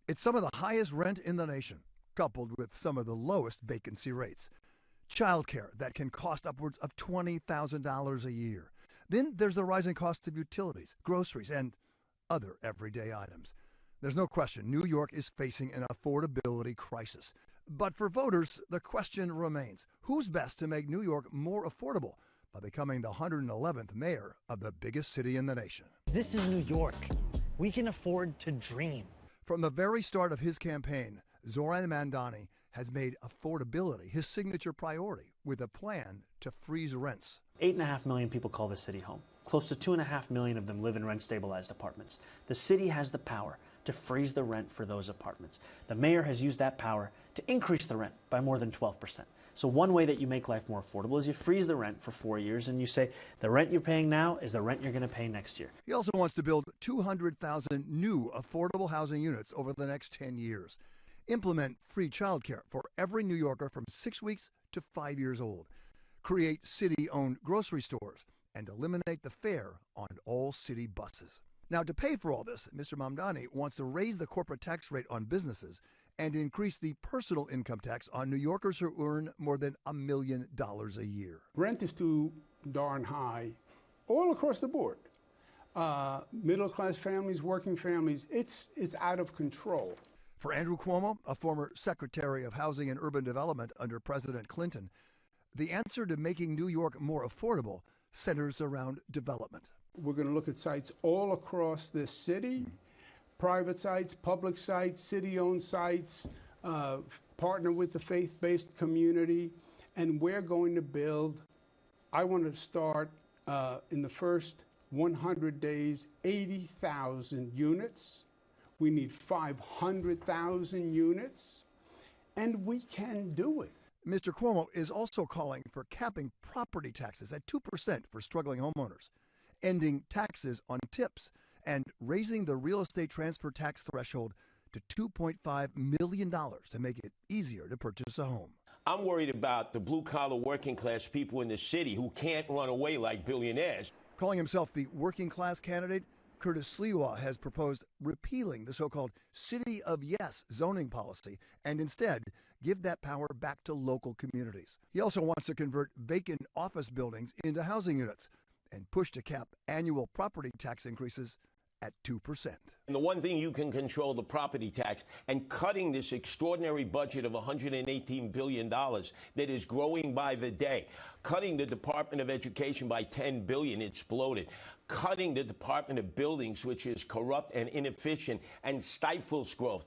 It's some of the highest rent in the nation, coupled with some of the lowest vacancy rates. Childcare that can cost upwards of $20,000 a year. Then there's the rising cost of utilities, groceries, and other everyday items. There's no question New York is facing an affordability crisis. But for voters, the question remains, who's best to make New York more affordable by becoming the 111th mayor of the biggest city in the nation? This is New York. We can afford to dream. From the very start of his campaign, Zoran Mandani has made affordability his signature priority with a plan to freeze rents. 8.5 million people call the city home. Close to 2.5 million of them live in rent-stabilized apartments. The city has the power to freeze the rent for those apartments. The mayor has used that power to increase the rent by more than 12%. So one way that you make life more affordable is you freeze the rent for 4 years and you say the rent you're paying now is the rent you're going to pay next year. He also wants to build 200,000 new affordable housing units over the next 10 years. Implement free childcare for every New Yorker from 6 weeks to 5 years old. Create city-owned grocery stores and eliminate the fare on all city buses. Now, to pay for all this, Mr. Mamdani wants to raise the corporate tax rate on businesses and increase the personal income tax on New Yorkers who earn more than $1 million a year. Rent is too darn high all across the board. Middle-class families, working families, it's out of control. For Andrew Cuomo, a former Secretary of Housing and Urban Development under President Clinton, the answer to making New York more affordable centers around development. We're going to look at sites all across this city, private sites, public sites, city-owned sites, partner with the faith-based community, and we're going to build, I want to start in the first 100 days, 80,000 units. We need 500,000 units, and we can do it. Mr. Cuomo is also calling for capping property taxes at 2% for struggling homeowners, ending taxes on tips, and raising the real estate transfer tax threshold to $2.5 million to make it easier to purchase a home. I'm worried about the blue-collar working class people in the city who can't run away like billionaires. Calling himself the working class candidate, Curtis Sliwa has proposed repealing the so-called City of Yes zoning policy and instead give that power back to local communities. He also wants to convert vacant office buildings into housing units and push to cap annual property tax increases at 2%. And the one thing you can control, the property tax, and cutting this extraordinary budget of $118 billion that is growing by the day, cutting the Department of Education by $10 billion, exploded, cutting the Department of Buildings, which is corrupt and inefficient and stifles growth.